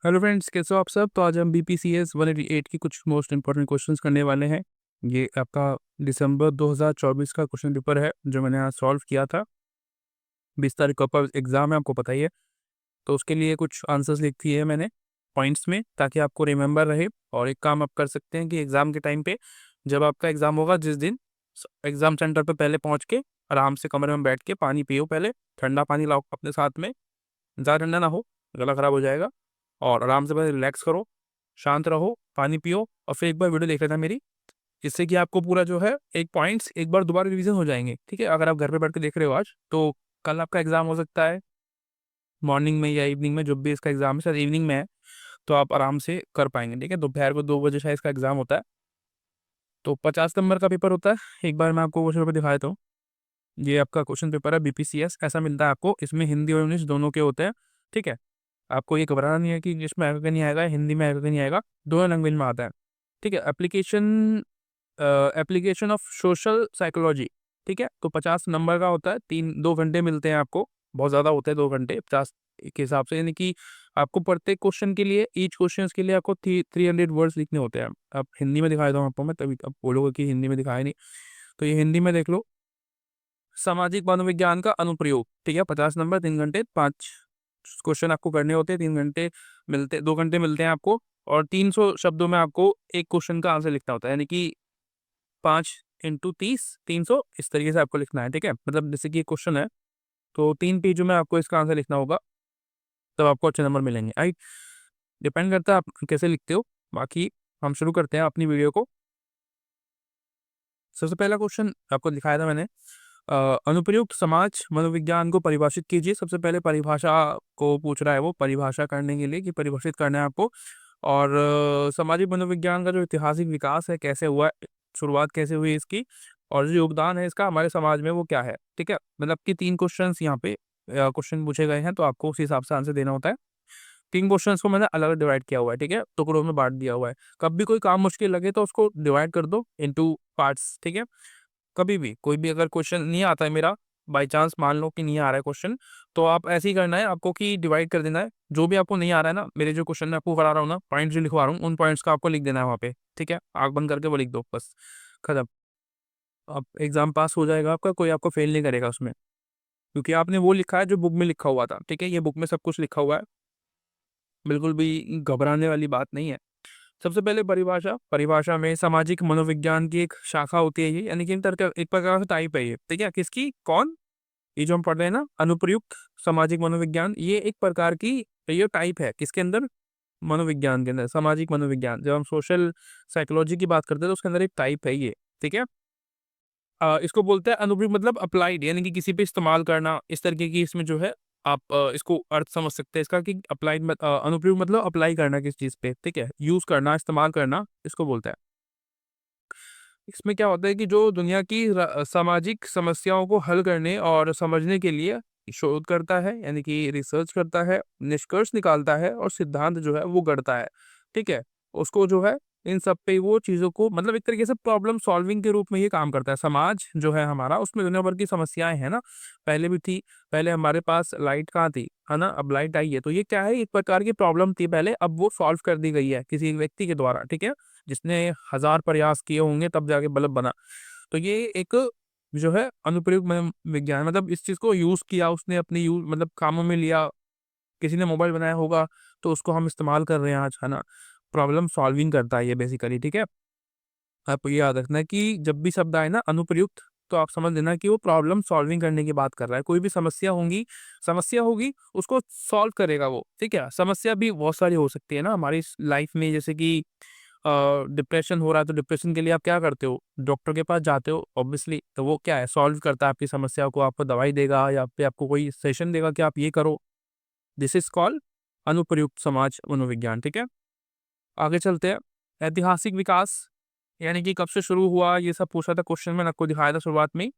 Hello friends, कैसे हो आप सब। तो आज हम BPCS 188 की कुछ मोस्ट इंपॉर्टेंट क्वेश्चंस करने वाले हैं। ये आपका दिसंबर 2024 का क्वेश्चन पेपर है जो मैंने आज सॉल्व किया था। 20 तारीख को आपका एग्ज़ाम है, आपको पता ही है। तो उसके लिए कुछ आंसर्स लिख दिए हैं मैंने पॉइंट्स में, ताकि आपको रिमेंबर रहे। और एक काम आप कर सकते हैं कि एग्ज़ाम के टाइम पे, जब आपका एग्ज़ाम होगा जिस दिन, एग्ज़ाम सेंटर पर पहले पहुँच के आराम से कमरे में बैठ के पानी पियो। पहले ठंडा पानी लाओ अपने साथ में, ज़्यादा ठंडा ना हो, गला ख़राब हो जाएगा। और आराम से बस रिलैक्स करो, शांत रहो, पानी पियो और फिर एक बार वीडियो देख लेना मेरी, जिससे कि आपको पूरा जो है एक पॉइंट्स एक बार दोबारा रिवीजन हो जाएंगे। ठीक है, अगर आप घर पे बैठ के देख रहे हो आज, तो कल आपका एग्जाम हो सकता है मॉर्निंग में या इवनिंग में, जब भी इसका एग्जाम है, शायद इवनिंग में है, तो आप आराम से कर पाएंगे। ठीक है, दोपहर को 2 बजे शायद इसका एग्जाम होता है। तो 50 नंबर का पेपर होता है। एक बार मैं आपको क्वेश्चन पेपर दिखा देता हूँ। ये आपका क्वेश्चन पेपर है BPCS, ऐसा मिलता है आपको। इसमें हिंदी और इंग्लिश दोनों के होते हैं। ठीक है, आपको ये घबराना नहीं है कि इंग्लिश में आएगा कि नहीं आएगा, हिंदी में आएगा कि नहीं आएगा, दोनों लैंग्वेज में आता है। ठीक है, एप्लीकेशन ऑफ सोशल साइकोलॉजी। ठीक है, तो 50 नंबर का होता है। 2 घंटे मिलते हैं आपको, बहुत ज़्यादा होते हैं 2 घंटे 50 के हिसाब से। यानी कि आपको प्रत्येक क्वेश्चन के लिए, ईच क्वेश्चन के लिए आपको 300 वर्ड्स लिखने होते हैं। अब हिंदी में दिखा देता हूँ आपको मैं, तभी अब बोलोगे कि हिंदी में दिखाया नहीं। तो ये हिंदी में देख लो। सामाजिक मनोविज्ञान का अनुप्रयोग। ठीक है, 50 नंबर, 3 घंटे, 5 क्वेश्चन आपको करने होते हैं। 3 घंटे मिलते, 2 घंटे मिलते हैं आपको। और 300 शब्दों में आपको एक क्वेश्चन का आंसर लिखना होता है। यानी कि 5 × 30, 300, इस तरीके से आपको लिखना है। ठीक है, मतलब जैसे कि एक क्वेश्चन है, तो 3 पेजों में आपको इसका आंसर लिखना होगा, तब आपको अच्छे नंबर मिलेंगे। राइट, डिपेंड करता है आप कैसे लिखते हो। बाकी हम शुरू करते हैं अपनी वीडियो को। सबसे पहला क्वेश्चन आपको दिखाया था मैंने, अनुप्रयुक्त समाज मनोविज्ञान को परिभाषित कीजिए। सबसे पहले परिभाषा को पूछ रहा है वो, परिभाषा करने के लिए कि परिभाषित करना है आपको। और सामाजिक मनोविज्ञान का जो ऐतिहासिक विकास है, कैसे हुआ, शुरुआत कैसे हुई इसकी, और जो योगदान है इसका हमारे समाज में, वो क्या है। ठीक है, मतलब कि 3 क्वेश्चंस यहाँ पे क्वेश्चन पूछे गए हैं, तो आपको उस हिसाब से आंसर देना होता है। 3 क्वेश्चंस को मैंने अलग डिवाइड किया हुआ है। ठीक है, टुकड़ों में बांट दिया हुआ है। कब भी कोई काम मुश्किल लगे तो उसको डिवाइड कर दो इनटू पार्ट्स। ठीक है, कभी भी कोई भी अगर क्वेश्चन नहीं आता है मेरा, बाय चांस मान लो कि नहीं आ रहा है क्वेश्चन, तो आप ऐसे ही करना है आपको कि डिवाइड कर देना है। जो भी आपको नहीं आ रहा है ना, मेरे जो क्वेश्चन मैं आपको करा रहा हूँ ना, पॉइंट्स जो लिखवा रहा हूँ, उन पॉइंट्स का आपको लिख देना है वहाँ पे। ठीक है, आँख बंद करके वो लिख दो, बस खत्म। अब एग्जाम पास हो जाएगा आपका, कोई आपको फेल नहीं करेगा उसमें, क्योंकि आपने वो लिखा है जो बुक में लिखा हुआ था। ठीक है, ये बुक में सब कुछ लिखा हुआ है, बिल्कुल भी घबराने वाली बात नहीं है। सबसे पहले परिभाषा। परिभाषा में सामाजिक मनोविज्ञान की एक शाखा होती है ये, यानी कि एक प्रकार से टाइप है ये। ठीक है, किसकी, कौन, ये जो हम पढ़ रहे हैं ना, अनुप्रयुक्त सामाजिक मनोविज्ञान, ये एक प्रकार की, ये टाइप है किसके अंदर, मनोविज्ञान के अंदर, सामाजिक मनोविज्ञान। जब हम सोशल साइकोलॉजी की बात करते हैं तो उसके अंदर एक टाइप है ये। ठीक है, इसको बोलते हैं अनुप्रयुक्त, मतलब अप्लाइड, यानी कि किसी पे इस्तेमाल करना, इस तरीके की इसमें जो है आप इसको अर्थ समझ सकते हैं इसका, कि अप्लाइड अनुप्रयुक्त मतलब अप्लाई करना किस चीज़ पे। ठीक है, यूज़ करना, इस्तेमाल करना, इसको बोलता है। इसमें क्या होता है कि जो दुनिया की सामाजिक समस्याओं को हल करने और समझने के लिए शोध करता है, यानी कि रिसर्च करता है, निष्कर्ष निकालता है और सिद्धांत जो है वो गढ़ता है। ठीक है, उसको जो है इन सब पे वो चीज़ों को, मतलब एक तरीके से प्रॉब्लम सॉल्विंग के रूप में ये काम करता है। समाज जो है हमारा, उसमें दुनिया भर की समस्याएं हैं ना, पहले भी थी। पहले हमारे पास लाइट कहाँ थी, है ना, अब लाइट आई है, तो ये क्या है, एक प्रकार की प्रॉब्लम थी पहले, अब वो सॉल्व कर दी गई है किसी एक व्यक्ति के द्वारा। ठीक है, जिसने 1000 प्रयास किए होंगे तब जाके बल्ब बना। तो ये एक जो है अनुप्रयोग में विज्ञान, मतलब इस चीज़ को यूज़ किया उसने, अपनी यूज मतलब कामों में लिया। किसी ने मोबाइल बनाया होगा तो उसको हम इस्तेमाल कर रहे हैं आज, है ना। प्रॉब्लम सॉल्विंग करता है ये बेसिकली। ठीक है, आपको ये याद रखना है कि जब भी शब्द आए ना अनुप्रयुक्त, तो आप समझ लेना कि वो प्रॉब्लम सॉल्विंग करने की बात कर रहा है। कोई भी समस्या होगी उसको सॉल्व करेगा वो। ठीक है, समस्या भी बहुत सारी हो सकती है ना हमारी लाइफ में, जैसे कि डिप्रेशन हो रहा है, तो डिप्रेशन के लिए आप क्या करते हो, डॉक्टर के पास जाते हो ऑब्वियसली। तो वो क्या है, सॉल्व करता है आपकी समस्या को, आपको दवाई देगा या फिर आपको कोई सेशन देगा कि आप ये करो। दिस इज कॉल्ड अनुप्रयुक्त समाज मनोविज्ञान। ठीक है, आगे चलते हैं। ऐतिहासिक विकास, यानी कि कब से शुरू हुआ, ये सब पूछा था क्वेश्चन में, आपको दिखाया था शुरुआत में ही।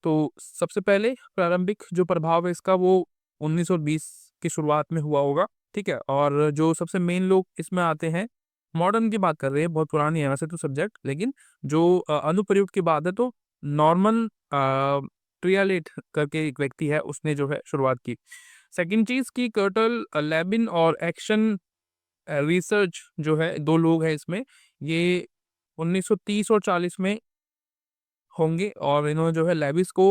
तो सबसे पहले प्रारंभिक जो प्रभाव है इसका, वो 1920 की शुरुआत में हुआ होगा। ठीक है, और जो सबसे मेन लोग इसमें आते हैं, मॉडर्न की बात कर रहे हैं, बहुत पुरानी है वैसे तो सब्जेक्ट, लेकिन जो अनुप्रयुक्त की बात है, तो नॉर्मन ट्रियालेट करके एक व्यक्ति है, उसने जो है शुरुआत की। सेकंड चीज की कर्टल लेबिन और एक्शन रिसर्च जो है 2 लोग हैं इसमें, ये 1930 और 40 में होंगे और इन्होंने जो है लेविस को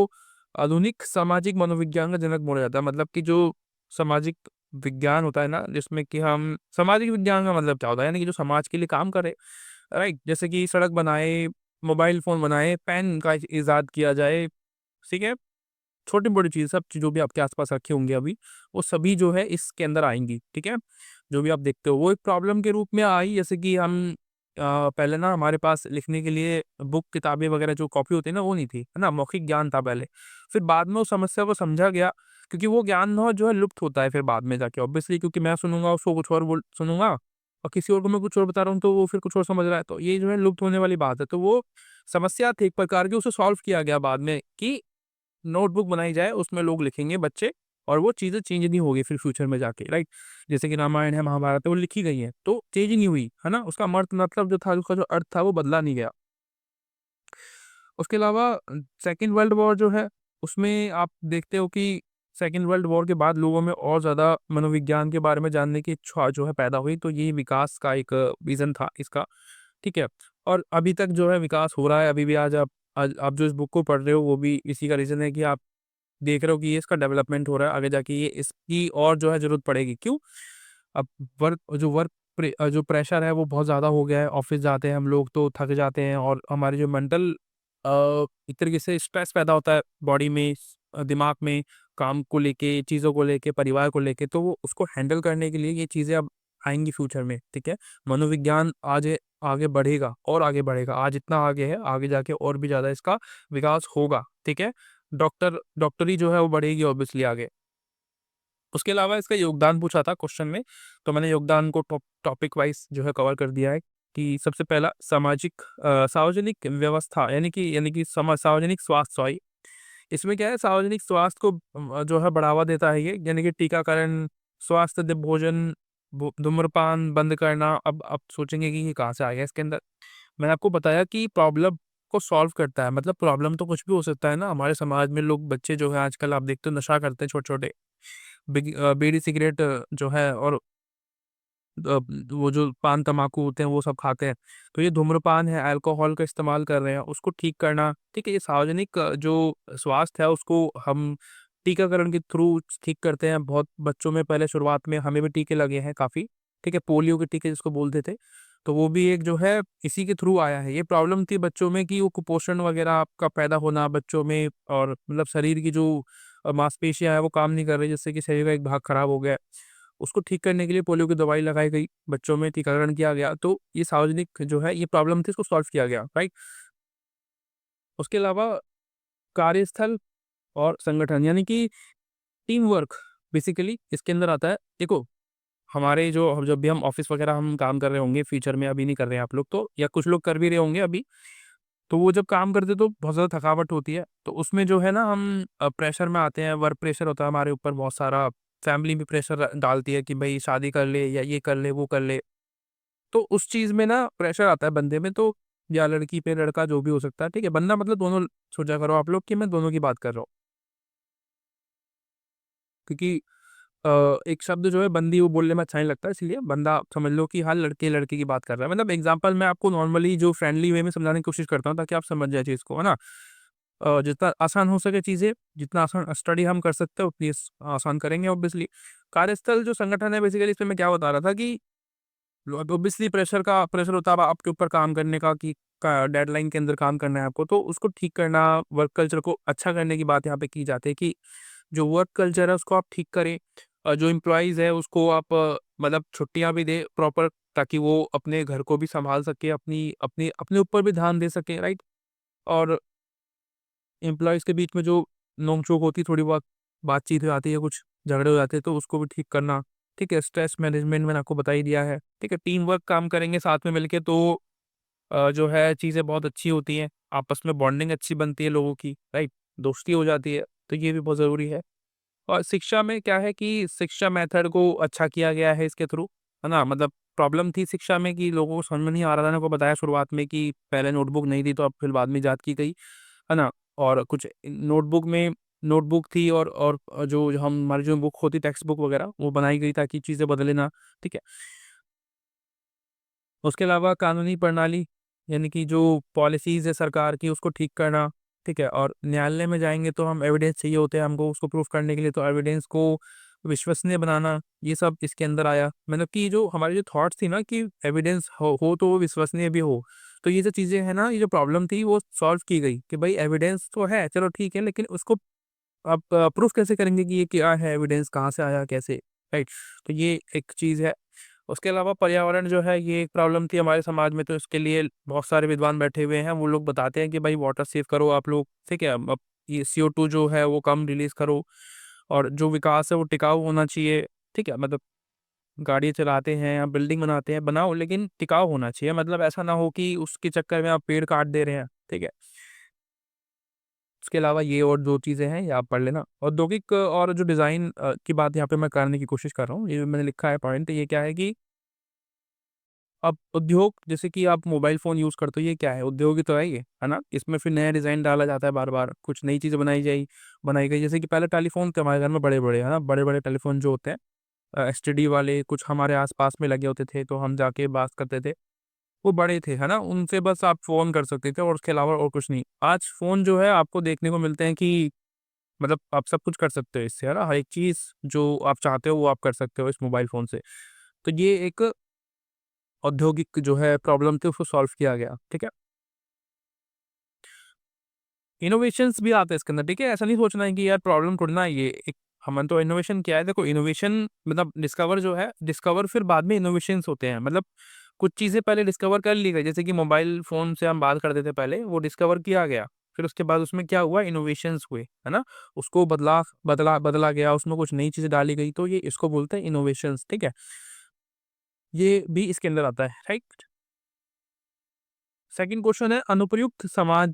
आधुनिक सामाजिक मनोविज्ञान का जनक बोला जाता है। मतलब कि जो सामाजिक विज्ञान होता है ना, जिसमें कि हम सामाजिक विज्ञान का मतलब क्या होता है? यानी कि जो समाज के लिए काम करे, राइट? जैसे कि सड़क बनाए, मोबाइल फ़ोन बनाए, पेन का इज़ाद किया जाए, ठीक है? छोटी-मोटी चीज़ सब जो भी आपके आस-पास रखे होंगे अभी, वो सभी जो है इसके अंदर आएँगी, ठीक है? जो भी आप देखते हो, वो एक प्रॉब्लम के रूप में आई जैसे कि हम पहले ना हमारे पास लिखने के लिए बुक, किताबें वगैरह जो कॉपी होती है ना, वो नहीं थी, है ना? मौखिक ज्ञान था पहले। फिर बाद में उस समस्या को समझा गया क्योंकि वो ज्ञान ना जो है लुप्त होता है फिर बाद में जाके ऑब्वियसली क्योंकि मैं सुनूँगा उसको कुछ और बोल सुनूँगा और किसी और को मैं कुछ और बता रहा हूँ, तो वो फिर कुछ और समझ रहा है। तो ये जो है लुप्त होने वाली बात है। तो वो समस्या थी एक प्रकार की, उसे सॉल्व किया गया बाद में कि नोटबुक बनाई जाए, उसमें लोग लिखेंगे बच्चे और वो चीज़ें चेंज नहीं होगी फिर फ्यूचर में जाके, राइट? जैसे कि रामायण है, महाभारत है, वो लिखी गई है, तो चेंज नहीं हुई, है ना? उसका मर्त मतलब जो था, उसका जो अर्थ था, वो बदला नहीं गया। उसके अलावा सेकंड वर्ल्ड वॉर जो है, उसमें आप देखते हो कि सेकंड वर्ल्ड वॉर के बाद लोगों में और ज़्यादा मनोविज्ञान के बारे में जानने की इच्छा जो है पैदा हुई, तो ये विकास का एक रीज़न था इसका, ठीक है? और अभी तक जो है विकास हो रहा है, अभी भी आज आप जो इस बुक को पढ़ रहे हो, वो भी इसी का रीज़न है कि आप देख रहे हो कि ये इसका डेवलपमेंट हो रहा है, आगे जाके ये इसकी और जो है ज़रूरत पड़ेगी। क्यों? अब जो प्रेशर है वो बहुत ज़्यादा हो गया है, ऑफ़िस जाते हैं हम लोग तो थक जाते हैं और हमारी जो मेंटल एक तरीके से स्ट्रेस पैदा होता है बॉडी में, दिमाग में, काम को लेके, चीज़ों को लेके, परिवार को लेके, तो वो उसको हैंडल करने के लिए ये चीज़ें अब आएँगी फ्यूचर में, ठीक है? मनोविज्ञान आज आगे बढ़ेगा और आगे बढ़ेगा। आज इतना आगे है, आगे जाके और भी ज़्यादा इसका विकास होगा, ठीक है? डॉक्टरी जो है वो बढ़ेगी ऑब्वियसली आगे। उसके अलावा इसका योगदान पूछा था क्वेश्चन में, तो मैंने योगदान को टॉपिक वाइज़ जो है कवर कर दिया है कि सबसे पहला सार्वजनिक व्यवस्था यानी कि सार्वजनिक स्वास्थ्य सॉरी, इसमें क्या है सार्वजनिक स्वास्थ्य को जो है बढ़ावा देता है ये, यानी कि टीकाकरण, स्वास्थ्य भोजन, धूम्रपान बंद करना। अब आप सोचेंगे कि ये कहाँ से आ गया इसके अंदर? मैंने आपको बताया कि प्रॉब्लम को सॉल्व करता है, मतलब प्रॉब्लम तो कुछ भी हो सकता है ना, हमारे समाज में लोग बच्चे जो है आजकल आप देखते हो नशा करते हैं छोटे-छोटे। बीड़ी सिगरेट जो है और वो जो पान तम्बाकू होते हैं वो सब खाते हैं। तो ये धूम्रपान है, अल्कोहल का इस्तेमाल कर रहे हैं, उसको ठीक करना, ठीक है? ये सार्वजनिक जो स्वास्थ्य है उसको हम टीकाकरण के थ्रू ठीक करते हैं। बहुत बच्चों में पहले शुरुआत में हमें भी टीके लगे हैं काफ़ी, ठीक है? पोलियो के टीके जिसको बोलते थे, तो वो भी एक जो है इसी के थ्रू आया है। ये प्रॉब्लम थी बच्चों में कि वो कुपोषण वगैरह आपका पैदा होना बच्चों में और मतलब शरीर की जो मांसपेशियाँ हैं वो काम नहीं कर रही, जिससे कि शरीर का एक भाग खराब हो गया है। उसको ठीक करने के लिए पोलियो की दवाई लगाई गई, बच्चों में टीकाकरण किया गया, तो ये सार्वजनिक जो है ये प्रॉब्लम थी इसको सॉल्व किया गया, राइट? उसके अलावा कार्यस्थल और संगठन यानी कि टीम वर्क बेसिकली इसके अंदर आता है। देखो, हमारे जो जब भी हम ऑफ़िस वगैरह हम काम कर रहे होंगे फ्यूचर में, अभी नहीं कर रहे हैं आप लोग तो या कुछ लोग कर भी रहे होंगे अभी, तो वो जब काम करते तो बहुत ज़्यादा थकावट होती है। तो उसमें जो है ना हम प्रेशर में आते हैं, वर्क प्रेशर होता है हमारे ऊपर बहुत सारा, फैमिली भी प्रेशर डालती है कि भई शादी कर ले या ये कर ले, वो कर ले। तो उस चीज़ में ना प्रेशर आता है बंदे में, तो या लड़की पे लड़का जो भी हो सकता है, ठीक है? बंदा मतलब दोनों सोचा करो आप लोग कि मैं दोनों की बात कर रहा हूँ। क्योंकि एक शब्द जो है बंदी वो बोलने में अच्छा नहीं लगता, इसलिए बंदा आप समझ लो कि हाँ, लड़के-लड़के की बात कर रहा है। मतलब एग्ज़ाम्पल मैं आपको नॉर्मली जो फ्रेंडली वे में समझाने की कोशिश करता हूँ ताकि आप समझ जाए चीज़ को, है ना? जितना आसान हो सके चीज़ें, जितना आसान स्टडी हम कर सकते हैं उतनी आसान करेंगे ऑब्वियसली। कार्यस्थल जो संगठन है बेसिकली इसमें मैं क्या बता रहा था कि ऑब्वियसली प्रेशर होता है अब आपके ऊपर काम करने का कि का डेडलाइन के अंदर काम करना है आपको, तो उसको ठीक करना, वर्क कल्चर को अच्छा करने की बात यहाँ पे की जाती है कि जो वर्क कल्चर है उसको आप ठीक करें। जो एम्प्लॉइज़ है उसको आप मतलब छुट्टियाँ भी दें प्रॉपर ताकि वो अपने घर को भी सँभाल सके, अपनी अपनी अपने ऊपर भी ध्यान दे सके, राइट? और एम्प्लॉइज़ के बीच में जो नोक-झोंक होती है, थोड़ी बहुत बातचीत हो जाती है, कुछ झगड़े हो जाते हैं, तो उसको भी ठीक करना, ठीक है? स्ट्रेस मैनेजमेंट मैंने आपको बता ही दिया है, ठीक है? टीम वर्क काम करेंगे साथ में मिलके तो जो है चीज़ें बहुत अच्छी होती हैं, आपस में बॉन्डिंग अच्छी बनती है लोगों की, राइट? दोस्ती हो जाती है, तो ये भी बहुत ज़रूरी है। और शिक्षा में क्या है कि शिक्षा मेथड को अच्छा किया गया है इसके थ्रू, है ना? मतलब प्रॉब्लम थी शिक्षा में कि लोगों को समझ में नहीं आ रहा था, मैंने आपको बताया शुरुआत में कि पहले नोटबुक नहीं थी, तो अब फिर बाद में इजाद की गई, है ना? और कुछ नोटबुक थी और जो जो हम हमारी जो बुक होती टेक्स्ट बुक वगैरह, वो बनाई गई ताकि चीज़ें बदले ना, ठीक है? उसके अलावा कानूनी प्रणाली, यानी कि जो पॉलिसीज़ है सरकार की उसको ठीक करना, ठीक है? और न्यायालय में जाएँगे तो हम एविडेंस चाहिए होते हैं हमको उसको प्रूफ करने के लिए, तो एविडेंस को विश्वसनीय बनाना, ये सब इसके अंदर आया। मतलब कि जो हमारी जो थॉट्स थी ना कि एविडेंस हो तो वो विश्वसनीय भी हो। तो ये जो चीज़ें हैं ना, ये जो प्रॉब्लम थी वो सॉल्व की गई कि भई एविडेंस तो है, चलो ठीक है, लेकिन उसको आप प्रूफ कैसे करेंगे कि ये क्या है, एविडेंस कहाँ से आया, कैसे, राइट? तो ये एक चीज़ है। उसके अलावा पर्यावरण जो है ये एक प्रॉब्लम थी हमारे समाज में, तो इसके लिए बहुत सारे विद्वान बैठे हुए हैं, वो लोग बताते हैं कि भाई वाटर सेव करो आप लोग, ठीक है? अब ये CO2 जो है वो कम रिलीज़ करो, और जो विकास है वो टिकाऊ होना चाहिए, ठीक है? मतलब गाड़ी चलाते हैं या बिल्डिंग बनाते हैं, बनाओ लेकिन टिकाऊ होना चाहिए, मतलब ऐसा ना हो कि उसके चक्कर में आप पेड़ काट दे रहे हैं, ठीक है? उसके अलावा ये और 2 चीज़ें हैं, ये आप पढ़ लेना। औद्योगिक और जो डिज़ाइन की बात यहाँ पे मैं करने की कोशिश कर रहा हूँ, ये मैंने लिखा है पॉइंट, ये क्या है कि अब उद्योग, जैसे कि आप मोबाइल फ़ोन यूज़ करते हो, ये क्या है? उद्योग ही तो है ये, है ना? इसमें फिर नया डिज़ाइन डाला जाता है बार-बार, कुछ नई चीज़ें बनाई गई। जैसे कि पहले टेलीफ़ोन थे हमारे घर में बड़े-बड़े, है ना? बड़े-बड़े टेलीफ़ोन जो होते हैं एसटीडी वाले, कुछ हमारे आस-पास में लगे होते थे, तो हम जाके बात करते थे। वो बड़े थे, है ना? उनसे बस आप फ़ोन कर सकते थे और उसके अलावा और कुछ नहीं। आज फ़ोन जो है आपको देखने को मिलते हैं कि मतलब आप सब कुछ कर सकते हो इससे, है ना? हर एक चीज़ जो आप चाहते हो वो आप कर सकते हो इस मोबाइल फ़ोन से। तो ये एक औद्योगिक जो है प्रॉब्लम थी उसको सॉल्व किया गया, ठीक है? इनोवेशंस भी आते हैं इसके अंदर, ठीक है? ऐसा नहीं सोचना है कि यार प्रॉब्लम थोड़ी ना है ये, एक हमन तो इनोवेशन क्या है, देखो इनोवेशन मतलब डिस्कवर जो है, डिस्कवर फिर बाद में इनोवेशंस होते हैं। मतलब कुछ चीज़ें पहले डिस्कवर कर ली गई, जैसे कि मोबाइल फ़ोन से हम बात करते थे पहले, वो डिस्कवर किया गया। फिर उसके बाद उसमें क्या हुआ, इनोवेशंस हुए, है ना? उसको बदला बदला बदला गया, उसमें कुछ नई चीज़ें डाली गई, तो ये इसको बोलते हैं इनोवेशंस, ठीक है? ये भी इसके अंदर आता है, राइट? सेकंड क्वेश्चन है अनुप्रयुक्त समाज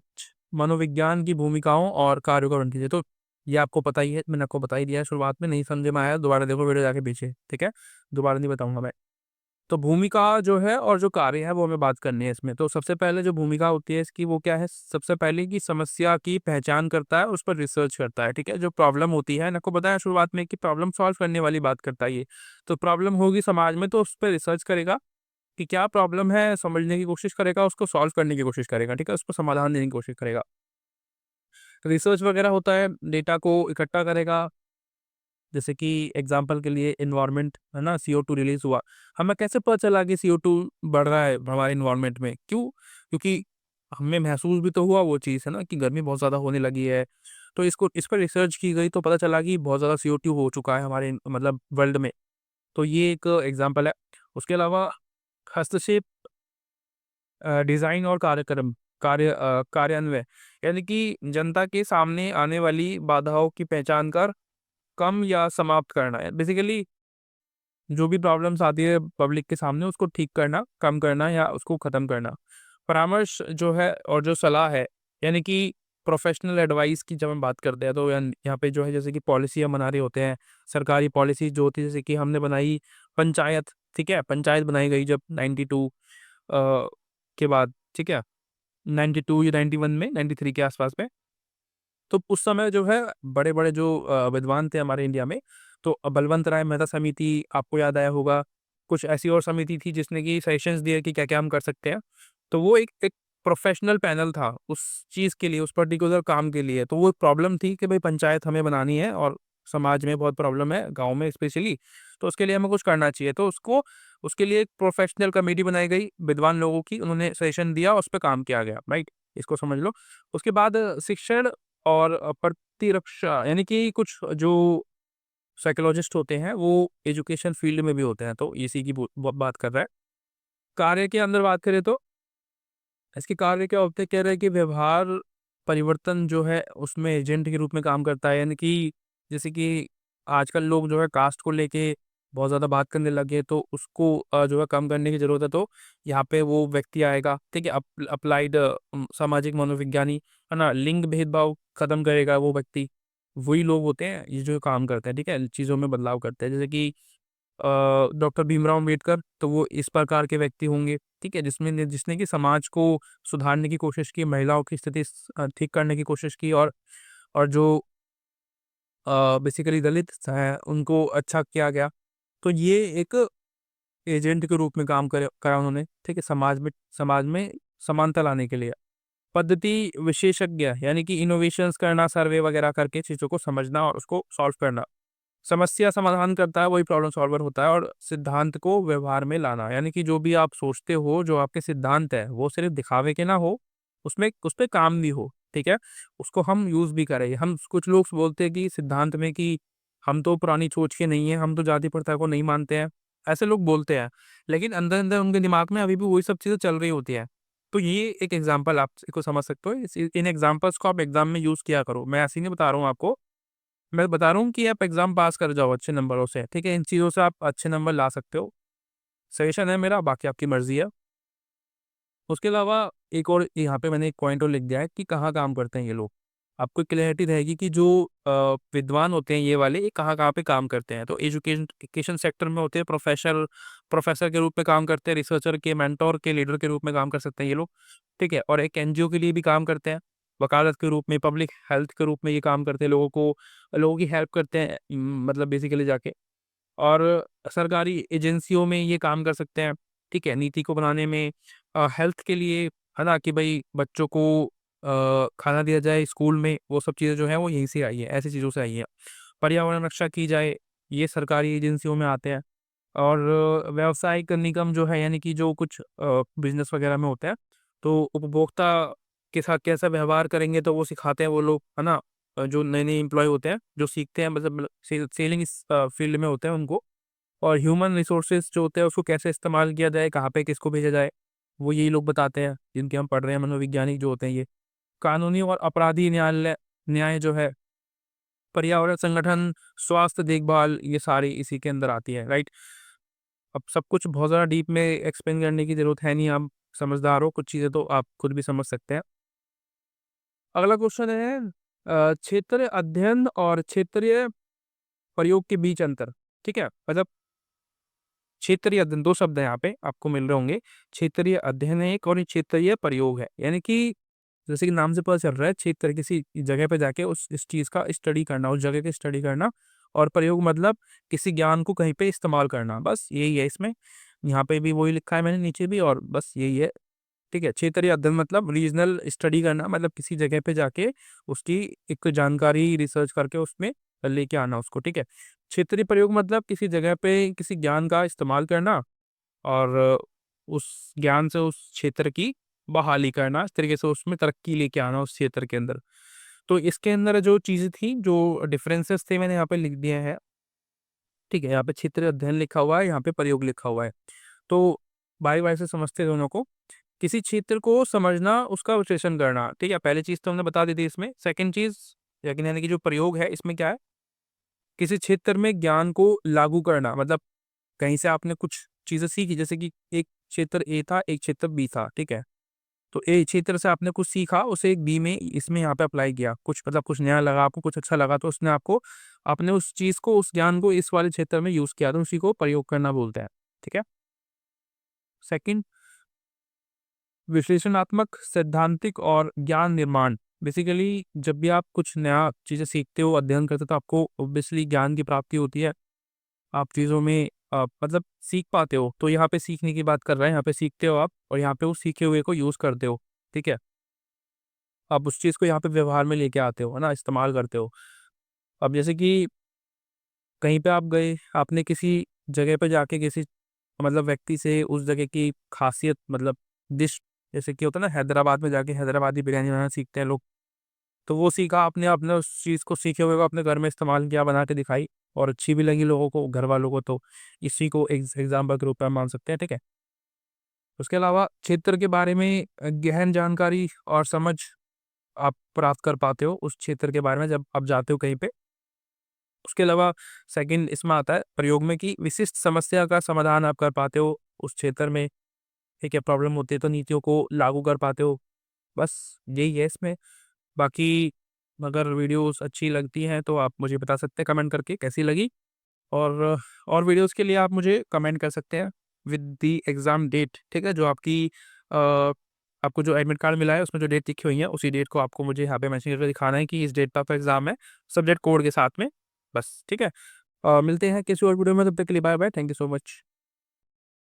मनोविज्ञान की भूमिकाओं और कार्यों का वर्णन कीजिए। तो ये आपको पता ही है, मैंने आपको बता ही दिया है शुरुआत में, नहीं समझ में आया दोबारा देखो वीडियो जाके पीछे, ठीक है? दोबारा नहीं बताऊँगा मैं। तो भूमिका जो है और जो कार्य है वो हमें बात करनी है इसमें। तो सबसे पहले जो भूमिका होती है इसकी वो क्या है? सबसे पहले की समस्या की पहचान करता है, उस पर रिसर्च करता है, ठीक है? जो प्रॉब्लम होती है, मैंने आपको बताया शुरुआत में कि प्रॉब्लम सॉल्व करने वाली बात करता है ये। तो प्रॉब्लम होगी समाज में तो उस पे रिसर्च करेगा कि क्या प्रॉब्लम है, समझने की कोशिश करेगा, उसको सॉल्व करने की कोशिश करेगा, ठीक है? उसको समाधान देने की कोशिश करेगा। रिसर्च वगैरह होता है, डेटा को इकट्ठा करेगा, जैसे कि एग्ज़ाम्पल के लिए एनवायरनमेंट, है ना? CO2 रिलीज़ हुआ। हमें कैसे पता चला कि CO2 बढ़ रहा है हमारे एनवायरनमेंट में? क्यों? क्योंकि हमें महसूस भी तो हुआ वो चीज़, है ना? कि गर्मी बहुत ज़्यादा होने लगी है। तो इसको इस पर रिसर्च की गई तो पता चला कि बहुत ज़्यादा CO2 हो चुका है हमारे मतलब वर्ल्ड में। तो ये एक एग्ज़ाम्पल है। उसके अलावा हस्तक्षेप, डिज़ाइन और कार्यान्वयन, यानी कि जनता के सामने आने वाली बाधाओं की पहचान कर कम या समाप्त करना है। बेसिकली जो भी प्रॉब्लम्स आती है पब्लिक के सामने उसको ठीक करना, कम करना या उसको ख़त्म करना। परामर्श जो है और जो सलाह है, यानी कि प्रोफ़ेशनल एडवाइस की जब हम बात करते हैं तो यहाँ पे जो है जैसे कि पॉलिसी हम बना रहे होते हैं, सरकारी पॉलिसी जो होती है जैसे कि हमने बनाई पंचायत, ठीक है? पंचायत बनाई गई जब 92 के बाद, ठीक है? 92 या 91 में, 93 के आस-पास में। तो उस समय जो है बड़े-बड़े जो विद्वान थे हमारे इंडिया में, तो बलवंत राय मेहता समिति आपको याद आया होगा। कुछ ऐसी और समिति थी जिसने कि सजेशंस दिए कि क्या-क्या हम कर सकते हैं। तो वो एक एक प्रोफ़ेशनल पैनल था उस चीज़ के लिए, उस पर्टिकुलर काम के लिए। तो वो एक प्रॉब्लम थी कि भई पंचायत हमें बनानी है और समाज में बहुत प्रॉब्लम है, गाँव में स्पेशली, तो उसके लिए हमें कुछ करना चाहिए। तो उसके लिए एक प्रोफ़ेशनल कमेटी बनाई गई विद्वान लोगों की, उन्होंने सजेशन दिया, उस पे काम किया गया, राइट? इसको समझ लो। उसके बाद शिक्षण और प्रतिरक्षा, यानी कि कुछ जो साइकोलॉजिस्ट होते हैं वो एजुकेशन फील्ड में भी होते हैं, तो इसी की बात कर रहा है। कार्य के अंदर बात करें तो इसके कार्य क्या होते हैं, कह रहे हैं कि व्यवहार परिवर्तन जो है उसमें एजेंट के रूप में काम करता है, यानी कि जैसे कि आजकल लोग जो है कास्ट को लेके बहुत ज़्यादा बात करने लगे, तो उसको जो है कम करने की ज़रूरत है, तो यहाँ पे वो व्यक्ति आएगा, ठीक है? अप्लाइड सामाजिक मनोविज्ञानी, है ना? लिंग भेदभाव खत्म करेगा वो व्यक्ति। वही लोग होते हैं ये जो काम करते हैं, ठीक है? चीज़ों में बदलाव करते हैं, जैसे कि डॉक्टर भीमराव अम्बेडकर, तो वो इस प्रकार के व्यक्ति होंगे, ठीक है? जिसने कि समाज को सुधारने की कोशिश की, महिलाओं की स्थिति ठीक करने की कोशिश की, और जो बेसिकली दलित हैं, उनको अच्छा किया गया। तो ये एक एजेंट के रूप में काम करा उन्होंने, ठीक है, समाज में समानता लाने के लिए। पद्धति विशेषज्ञ यानी कि इनोवेशंस करना, सर्वे वगैरह करके चीज़ों को समझना और उसको सॉल्व करना। समस्या समाधान करता है, वही प्रॉब्लम सॉल्वर होता है। और सिद्धांत को व्यवहार में लाना, यानी कि जो भी आप सोचते हो, जो आपके सिद्धांत है, वो सिर्फ दिखावे के ना हो, उसमें उस पे काम भी हो, ठीक है, उसको हम यूज़ भी करें। हम कुछ लोग बोलते हैं कि सिद्धांत में कि हम तो पुरानी सोच के नहीं है, हम तो जाति प्रथा को नहीं मानते हैं, ऐसे लोग बोलते हैं, लेकिन अंदर अंदर उनके दिमाग में अभी भी वही सब चीज़ें चल रही होती है। तो ये एक एग्जाम्पल आप इसको समझ सकते हो। इन एग्जाम्पल्स को आप एग्जाम में यूज़ किया करो। मैं ऐसे ही नहीं बता रहा हूँ आपको, मैं बता रहा हूँ कि आप एग्ज़ाम पास कर जाओ अच्छे नंबरों से, ठीक है? इन चीज़ों से आप अच्छे नंबर ला सकते हो। सजेशन है मेरा, बाकी आपकी मर्ज़ी है। उसके अलावा एक और यहाँ पे मैंने एक पॉइंट और लिख दिया है कि कहाँ काम करते हैं ये लोग। आपको क्लैरिटी रहेगी कि जो विद्वान होते हैं ये वाले, ये कहाँ-कहाँ पे काम करते हैं। तो एजुकेशन सेक्टर में होते हैं, प्रोफ़ेसर के रूप में काम करते हैं, रिसर्चर के, मेंटर के, लीडर के रूप में काम कर सकते हैं ये लोग, ठीक है? और एक एनजीओ के लिए भी काम करते हैं, वकालत के रूप में, पब्लिक हेल्थ के रूप में ये काम करते हैं, लोगों की हेल्प करते हैं, मतलब बेसिकली जाके। और सरकारी एजेंसियों में ये काम कर सकते हैं, ठीक है? नीति को बनाने में, हेल्थ के लिए, है ना? कि भई बच्चों को खाना दिया जाए स्कूल में, वो सब चीज़ें जो हैं वो यहीं से आई हैं, ऐसी चीज़ों से आई हैं। पर्यावरण रक्षा की जाए, ये सरकारी एजेंसियों में आते हैं। और व्यावसायिक निगम जो है, यानी कि जो कुछ बिज़नेस वगैरह में होते हैं, तो उपभोक्ता के साथ कैसा व्यवहार करेंगे तो वो सिखाते हैं वो लोग, है ना? जो नए-नए एम्प्लॉयी होते हैं, जो सीखते हैं, मतलब सेलिंग इस फील्ड में होते हैं उनको। और ह्यूमन रिसोर्सेज़ जो होते हैं उसको कैसे इस्तेमाल किया जाए, कहाँ पे किसको भेजा जाए, वो यही लोग बताते हैं, जिनके हम पढ़ रहे हैं, मनोवैज्ञानिक जो होते हैं ये। कानूनी और अपराधी न्याय जो है, पर्यावरण संगठन, स्वास्थ्य देखभाल, ये सारी इसी के अंदर आती है, राइट? अब सब कुछ बहुत ज़्यादा डीप में एक्सप्लेन करने की ज़रूरत है नहीं, आप समझदार हो, कुछ चीज़ें तो आप खुद भी समझ सकते हैं। अगला क्वेश्चन है क्षेत्रीय अध्ययन और क्षेत्रीय प्रयोग के बीच अंतर, ठीक है? मतलब क्षेत्रीय अध्ययन, 2 शब्द हैं यहाँ पे आपको मिल रहे होंगे। क्षेत्रीय अध्ययन है एक, और ये क्षेत्रीय प्रयोग है। यानी कि जैसे कि नाम से पता चल रहा है, क्षेत्र किसी जगह पे जाके उस इस चीज़ का स्टडी करना, उस जगह की स्टडी करना, और प्रयोग मतलब किसी ज्ञान को कहीं पे इस्तेमाल करना, बस यही है इसमें। यहाँ पे भी वही लिखा है मैंने नीचे भी, और बस यही है, ठीक है? क्षेत्रीय अध्ययन मतलब रीजनल स्टडी करना, मतलब किसी जगह पे जाके उसकी एक जानकारी रिसर्च करके उसमें लेके आना उसको, ठीक है? क्षेत्रीय प्रयोग मतलब किसी जगह पे किसी ज्ञान का इस्तेमाल करना, और उस ज्ञान से उस क्षेत्र की बहाली करना, इस तरीके से उसमें तरक्की लेके आना उस क्षेत्र के अंदर। तो इसके अंदर जो चीज़ें थी, जो डिफरेंसेस थे, मैंने यहाँ पे लिख दिए हैं, ठीक है? यहाँ पे क्षेत्रीय अध्ययन लिखा हुआ है, यहाँ पे प्रयोग लिखा हुआ है। तो बारी-बारी से समझते हैं दोनों को। किसी क्षेत्र को समझना, उसका विश्लेषण करना, ठीक है? पहली चीज़ तो हमने बता दी थी इसमें। सेकंड चीज़, यानी कि जो प्रयोग है, इसमें क्या है? किसी क्षेत्र में ज्ञान को लागू करना, मतलब कहीं से आपने कुछ चीज़ें सीखी, जैसे कि एक क्षेत्र ए था, एक क्षेत्र बी था, ठीक है? तो ए क्षेत्र से आपने कुछ सीखा, उसे एक बी में इसमें यहाँ पे अप्लाई किया। कुछ मतलब कुछ नया लगा आपको, कुछ अच्छा लगा, तो उसने आपको, आपने उस चीज़ को, उस ज्ञान को इस वाले क्षेत्र में यूज़ किया, तो उसी को प्रयोग करना बोलते हैं, ठीक है? सेकंड, विश्लेषणात्मक, सैद्धांतिक और ज्ञान निर्माण। बेसिकली जब भी आप कुछ नया चीज़ें सीखते हो, अध्ययन करते हो, तो आपको ऑब्वियसली ज्ञान की प्राप्ति होती है। आप चीज़ों में मतलब सीख पाते हो। तो यहाँ पे सीखने की बात कर रहे हैं, यहाँ पे सीखते हो आप, और यहाँ पे उस सीखे हुए को यूज़ करते हो, ठीक है? आप उस चीज़ को यहाँ पे व्यवहार में लेके आते हो, है ना? इस्तेमाल करते हो। अब जैसे कि कहीं पे आप गए, आपने किसी जगह पे जाके किसी, मतलब व्यक्ति से उस जगह की ख़ासियत, मतलब डिश, जैसे कि होता है ना, हैदराबाद में जाके हैदराबादी बिरयानी बनाना सीखते हैं लोग। तो वो सीखा आपने, आपने उस चीज़ को, सीखे हुए को अपने घर में इस्तेमाल किया, बना के दिखाई, और अच्छी भी लगी लोगों को, घरवालों को, तो इसी को एग्ज़ाम्पल के रूप में हम मान सकते हैं, ठीक है? उसके अलावा क्षेत्र के बारे में गहन जानकारी और समझ आप प्राप्त कर पाते हो उस क्षेत्र के बारे में, जब आप जाते हो कहीं पे। उसके अलावा सेकंड इसमें आता है प्रयोग में, कि विशिष्ट समस्या का समाधान आप कर पाते हो उस क्षेत्र में, ठीक है? प्रॉब्लम होती है तो नीतियों को लागू कर पाते हो। बस यही है इसमें। बाकी अगर वीडियोज़ अच्छी लगती हैं तो आप मुझे बता सकते हैं कमेंट करके कैसी लगी। और वीडियोज़ के लिए आप मुझे कमेंट कर सकते हैं विद द एग्ज़ाम डेट, ठीक है? जो आपकी आपको जो एडमिट कार्ड मिला है उसमें जो डेट लिखी हुई है, उसी डेट को आपको मुझे यहाँ पे मेंशन करके दिखाना है कि इस डेट पे आपका एग्ज़ाम है, सब्जेक्ट कोड के साथ में, बस, ठीक है? मिलते हैं किसी और वीडियो में, तब तक के लिए bye bye, thank you so much.